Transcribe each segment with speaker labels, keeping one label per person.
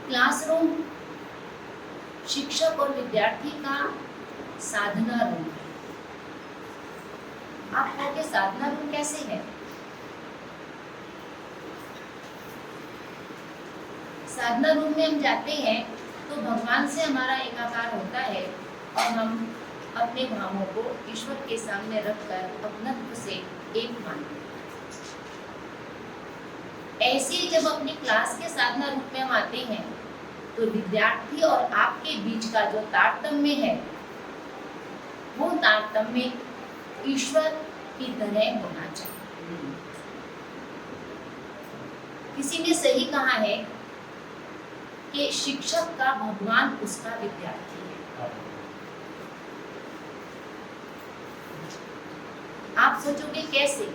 Speaker 1: Classroom शिक्षक और विद्यार्थी का साधना रूम है। आप कहोगे साधना रूम कैसे है? साधना रूम में हम जाते हैं तो भगवान से हमारा एकाकार होता है और हम अपने भावों को ईश्वर के सामने रखकर अपनत्व से एक मानते हैं। ऐसे जब अपनी क्लास के साधना रूप में हम आते हैं तो विद्यार्थी और आपके बीच का जो तारतम्य है वो तारतम्य ईश्वर की तरह होना चाहिए। किसी ने सही कहा है कि शिक्षक का भगवान उसका विद्यार्थी है। आप सोचोगे कैसे?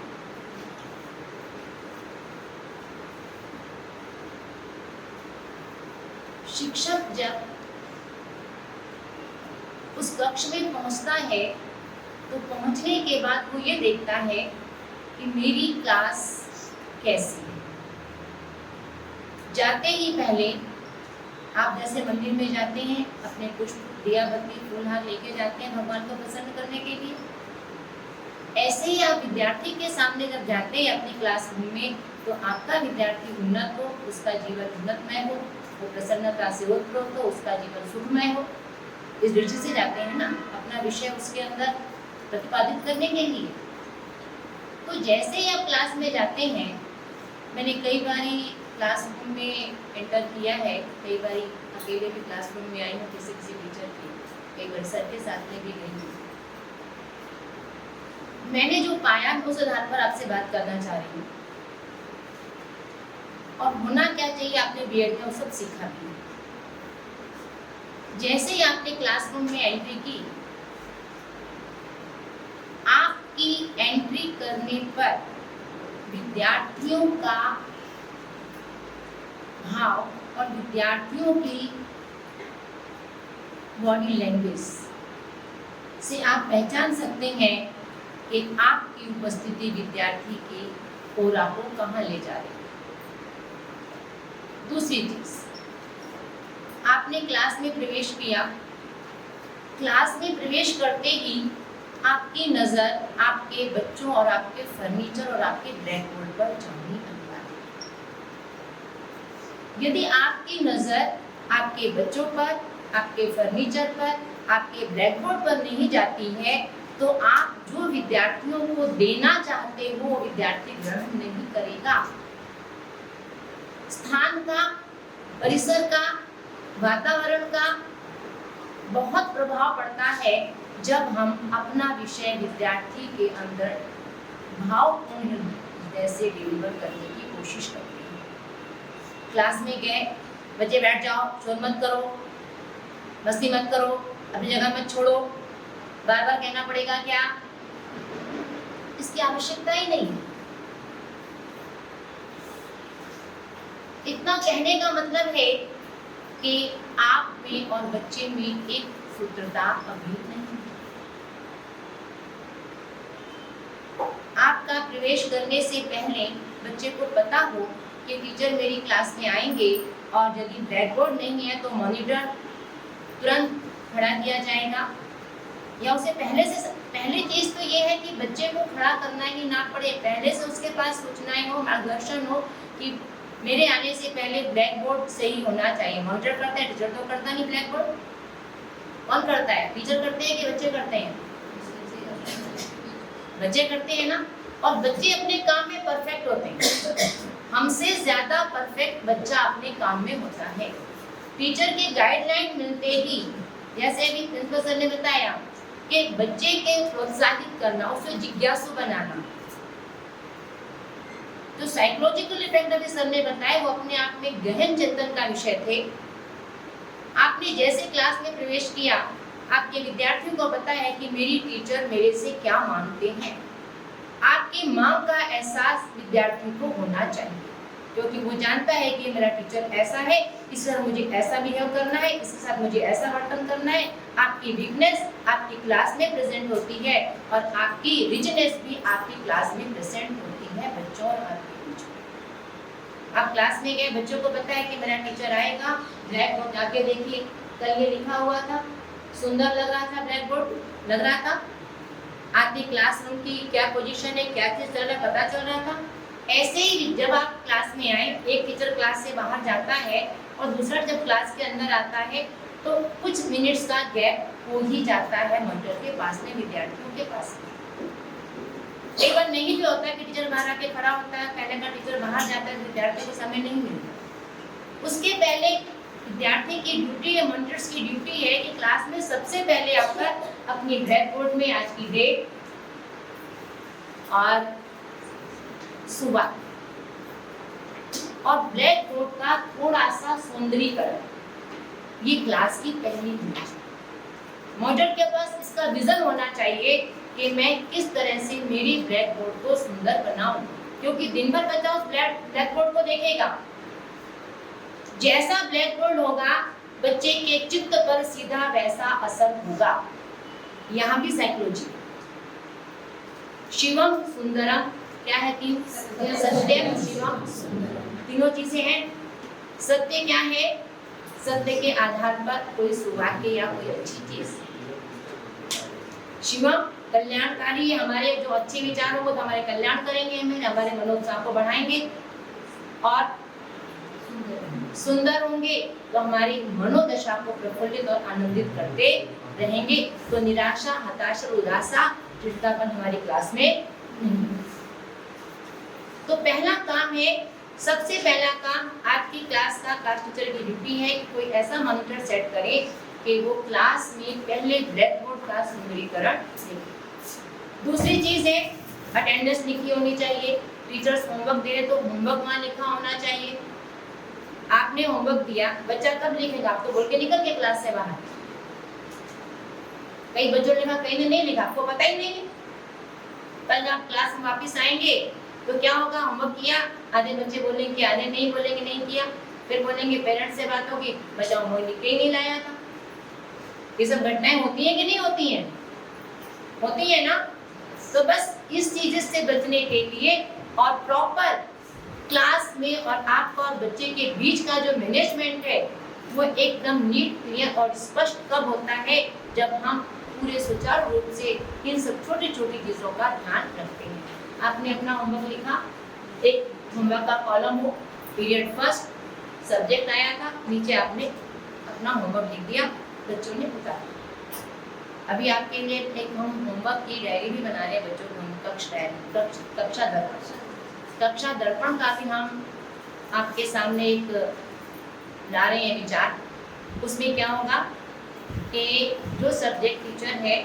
Speaker 1: शिक्षक जब उस कक्ष में पहुंचता है तो पहुंचने के बाद वो ये देखता है कि मेरी क्लास कैसी है। जाते ही पहले आप जैसे मंदिर में जाते हैं, अपने कुछ दिया बत्ती फूल हार लेके जाते हैं भगवान को प्रसन्न करने के लिए, ऐसे ही आप विद्यार्थी के सामने जब जाते हैं अपनी क्लासरूम में तो आपका विद्यार्थी उन्नत हो, उसका जीवन उन्नतमय हो, वो प्रसन्नता से ओतप्रोत हो, उसका जीवन सुखमय हो, इस दृष्टि से जाते हैं ना अपना विषय उसके अंदर प्रतिपादित करने के लिए। तो जैसे ही आप क्लास में जाते हैं, मैंने कई बारी क्लासरूम में एंटर किया है, कई बारी अकेले भी क्लासरूम में आई हूँ किसी टीचर की, कई बार सर के साथ में भी गई हूँ। मैंने जो पाया उस आधार पर आपसे बात करना चाह रही हूँ। और होना क्या चाहिए, आपने बीएड में वो सब सीखा भी। जैसे ही आपने क्लासरूम में एंट्री की, आपकी एंट्री करने पर विद्यार्थियों का भाव और विद्यार्थियों की बॉडी लैंग्वेज से आप पहचान सकते हैं कि आपकी उपस्थिति विद्यार्थी के ओरा को कहाँ ले जा रही है। दूसरी चीज, आपने क्लास में प्रवेश किया, क्लास में प्रवेश करते ही आपकी नजर आपके बच्चों और आपके फर्नीचर और आपके ब्लैक बोर्ड पर जानी अनिवार्य है। यदि आपकी नजर आपके बच्चों पर, आपके फर्नीचर पर, आपके ब्लैक बोर्ड पर नहीं जाती है तो आप जो विद्यार्थियों को देना चाहते हो वो विद्यार्थी ग्रहण नहीं करेगा। स्थान का, परिसर का, वातावरण का बहुत प्रभाव पड़ता है जब हम अपना विषय विद्यार्थी के अंदर भावपूर्ण हृदय से डिलीवर करने की कोशिश करते हैं। क्लास में गए, बच्चे बैठ जाओ, शोर मत करो, मस्ती मत करो, अपनी जगह मत छोड़ो, बार बार कहना पड़ेगा क्या? इसकी आवश्यकता ही नहीं। इतना कहने का मतलब है कि आप में और बच्चे में एक सूत्रता अभी नहीं है। आपका प्रवेश करने से पहले बच्चे को पता हो कि टीचर मेरी क्लास में आएंगे और यदि ब्लैक बोर्ड नहीं है तो मॉनिटर तुरंत खड़ा किया जाएगा, या उसे पहली चीज तो ये है कि बच्चे को खड़ा करना ही ना पड़े, पहले से उसके पास सूचनाएं हो, मार्गदर्शन हो कि मेरे आने से पहले ब्लैक बोर्ड सही होना चाहिए। मॉनिटर करता है, टीचर तो करता नहीं। ब्लैक बोर्ड कौन करता है? टीचर करते हैं कि बच्चे करते हैं? बच्चे करते हैं ना। और बच्चे अपने काम में परफेक्ट होते हैं, हमसे ज्यादा परफेक्ट बच्चा अपने काम में होता है। टीचर की गाइडलाइन मिलते ही, जैसे अभी प्रिंसिपल सर ने बताया कि बच्चे के प्रोत्साहित करना, उसे जिज्ञासु बनाना, जो साइकोलॉजिकल इफेक्ट अभी सर ने बताया वो अपने आप में गहन चिंतन का विषय थे। आपने जैसे क्लास में प्रवेश किया, आपके विद्यार्थियों को पता है कि मेरी टीचर मेरे से क्या मांगते हैं। आपकी मांग का एहसास विद्यार्थी को होना चाहिए, क्योंकि वो जानता है कि मेरा टीचर ऐसा है, इस तरह मुझे ऐसा बिहेव करना है, इसके साथ मुझे ऐसा वर्तन करना है। आपकी वीकनेस आपकी क्लास में प्रेजेंट होती है और आपकी रिचनेस भी आपकी क्लास में प्रेजेंट होती है बच्चों और आपके बीच में। आप क्लास में गए, बच्चों को पता है कि मेरा टीचर आएगा, ब्लैक बोर्ड जाके देखिए कल ये लिखा हुआ था, सुंदर लग रहा था, ब्लैक बोर्ड लग रहा था, आती क्लासरूम की क्या पोजीशन है, क्या चीज चल रहा है, पता चल रहा था। ऐसे ही जब आप क्लास में आए, एक टीचर क्लास से बाहर जाता है और दूसरा जब क्लास के अंदर आता है तो कुछ मिनट्स का गैप हो ही जाता है मॉनिटर के पास में, विद्यार्थियों के पास में। एक बार नहीं भी होता है कि टीचर बाहर आके खड़ा होता है, पहले का टीचर बाहर जाता है, विद्यार्थी को समय नहीं मिलता। उसके पहले विद्यार्थी की ड्यूटी है, मॉनिटर्स की ड्यूटी है कि क्लास में सबसे पहले आकर अपनी ब्लैक बोर्ड में आज की डेट और सुबह और ब्लैक बोर्ड का थोड़ा सा सौंदर्यीकरण, ये क्लास की पहली ड्यूटी। मॉनिटर के पास इसका विजन होना चाहिए कि मैं किस तरह से मेरी ब्लैक बोर्ड को सुंदर बनाऊं, क्योंकि दिन भर बच्चा उस ब्लैक बोर्ड को देखेगा। जैसा ब्लैक बोर्ड होगा बच्चे के चित्त पर सीधा वैसा असर होगा। यहाँ भी साइकोलॉजी, शिवम सुंदरम क्या है, तीन सत्यम शिवम सुंदरम, तीनों चीजें हैं। सत्य क्या है, सत्य के आधार पर कोई सुवाक्य या कोई अच्छी चीज। शिवम कल्याणकारी, हमारे जो अच्छे विचार होंगे तो हमारे कल्याण करेंगे, हमारे मनोत्साह को बढ़ाएंगे। और सुंदर होंगे तो हमारी मनोदशा को प्रफुल्लित और आनंदित करते रहेंगे। तो निराशा, हताशा, उदासा, चिड़चिड़ापन हमारी क्लास में नहीं। तो पहला काम है, सबसे पहला काम आपकी क्लास का क्लास टीचर की ड्यूटी है कि कोई ऐसा मॉनिटर सेट करे कि वो क्लास में पहले ब्लैक बोर्ड का सुंदरीकरण देखे। दूसरी चीज है, अटेंडेंस लिखी होनी चाहिए। टीचर्स होमवर्क दे रहे तो होमवर्क वहाँ लिखा होना चाहिए। आपने होमवर्क दिया, बच्चा कब लिखेगा, आप तो बोल के निकल के क्लास से बाहर। कई बच्चों ने लिखा, कई ने नहीं लिखा, आपको पता ही नहीं है। कल आप क्लास में वापस आएंगे तो क्या होगा, होमवर्क किया, आधे बच्चे बोलेंगे, आधे नहीं बोलेंगे नहीं किया, फिर बोलेंगे पेरेंट्स से बात होगी, बच्चा होमवर्क लिख के ही नहीं लाया था। ये सब घटनाएं होती हैं कि नहीं होती हैं? होती है ना। तो बस इस चीज से बचने के लिए और प्रॉपर क्लास में और आपका और बच्चे के बीच का जो मैनेजमेंट है वो एकदम नीट, क्लियर और स्पष्ट कब होता है, जब हम पूरे सुचारू रूप से इन सब छोटी छोटी चीजों का ध्यान रखते हैं। आपने अपना होमवर्क लिखा, एक होमवर्क का कॉलम हो, पीरियड फर्स्ट सब्जेक्ट आया था, नीचे आपने अपना होमवर्क लिख दिया, बच्चों ने उतारा। अभी आपके लिए एक हम होमवर्क की डायरी भी बना रहे हैं बच्चों को, कक्षा दर्पण का भी हम आपके सामने एक ला रहे हैं विचार। उसमें क्या होगा कि जो सब्जेक्ट टीचर है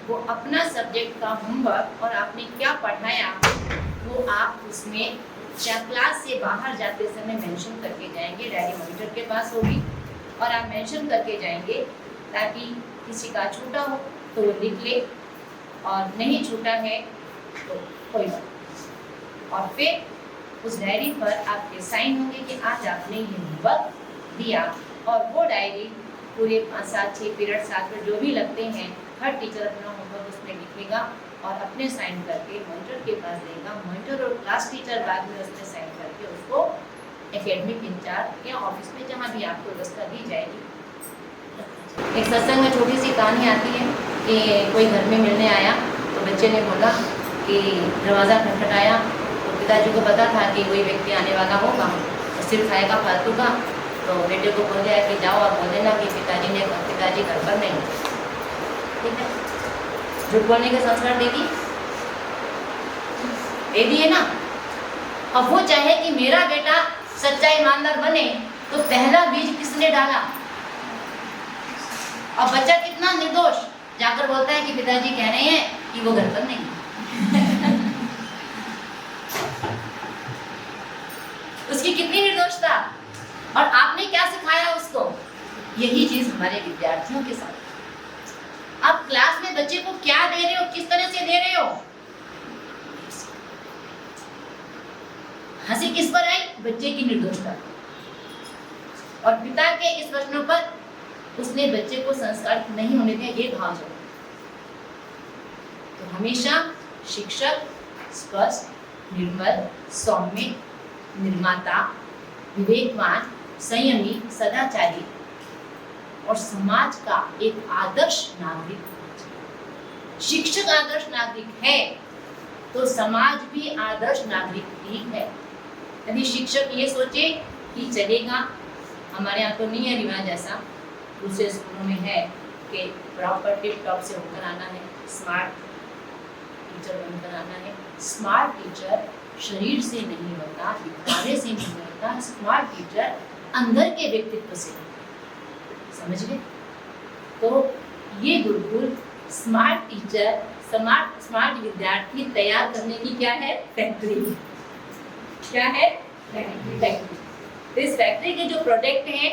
Speaker 1: वो अपना सब्जेक्ट का होमवर्क और आपने क्या पढ़ाया वो आप उसमें क्लास से बाहर जाते समय मेंशन करके जाएंगे। डायरी मॉनिटर के पास होगी और आप मेंशन करके जाएंगे ताकि किसी का छूटा हो तो वो लिख ले और नहीं छूटा है तो कोई बात। और फिर उस डायरी पर आपके साइन होंगे कि आज आपने ये होमवर्क दिया। और वो डायरी पूरे 5, 7, 6 पीरियड साथ में जो भी लगते हैं हर टीचर अपना होमवर्क उसमें लिखेगा और अपने साइन करके मॉनिटर के पास देगा। मॉनिटर और क्लास टीचर बाद में उसमें साइन करके उसको एकेडमिक इंचार्ज या ऑफिस में जहाँ भी आपको व्यवस्था दी जाएगी। एक सत्संग में छोटी सी कहानी आती है कि कोई घर में मिलने आया तो बच्चे ने बोला कि दरवाज़ा खटखटाया तो पिताजी को पता था कि कोई व्यक्ति आने वाला होगा और सिर्फ खाएगा फालतू का। तो बेटे को बोल दिया कि जाओ और बोल देना कि पिताजी घर पर नहीं। ठीक है, झूठ बोलने के संस्कार देगी, दे दिए ना। अब वो चाहे कि मेरा बेटा सच्चा ईमानदार बने तो पहला बीज किसने डाला? और बच्चा कितना निर्दोष जाकर बोलता है कि पिताजी कह रहे हैं कि वो घर पर नहीं। उसकी कितनी निर्दोषता। और आपने क्या सिखाया उसको? यही चीज हमारे विद्यार्थियों के साथ। आप क्लास में बच्चे को क्या दे रहे हो, किस तरह से दे रहे हो? हंसी किस पर आई? बच्चे की निर्दोषता। और पिता के इस प्रश्नों पर उसने बच्चे को संस्कार नहीं होने दिया, ये भाव जरूर। तो हमेशा शिक्षक स्पष्ट, निर्मल, सौम्य निर्माता, विवेकवान, संयमी, सदाचारी और समाज का एक आदर्श नागरिक होना चाहिए। शिक्षक आदर्श नागरिक है तो समाज भी आदर्श नागरिक ही है। यदि शिक्षक ये सोचे कि चलेगा, हमारे यहाँ तो नहीं है रिवाज ऐसा, दूसरे स्कूलों में है कि प्रॉपर टिप टॉप से होकर आना है, स्मार्ट टीचर बनकर आना है। स्मार्ट टीचर शरीर से नहीं होता, दिखावे से नहीं होता, स्मार्ट टीचर अंदर के व्यक्तित्व से होता। समझ गए? तो ये गुरुकुल स्मार्ट टीचर, स्मार्ट विद्यार्थी तैयार करने की क्या है? फैक्ट्री। क्या है? फैक्ट्री। तो इस फैक्ट्री के जो प्रोडक्ट हैं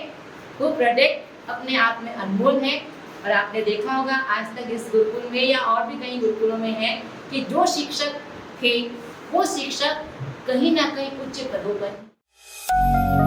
Speaker 1: वो प्रोडक्ट अपने आप में अनमोल है। और आपने देखा होगा आज तक इस गुरुकुल में या और भी कई गुरुकुलों में है कि जो शिक्षक थे वो शिक्षक कहीं ना कहीं उच्च पदों पर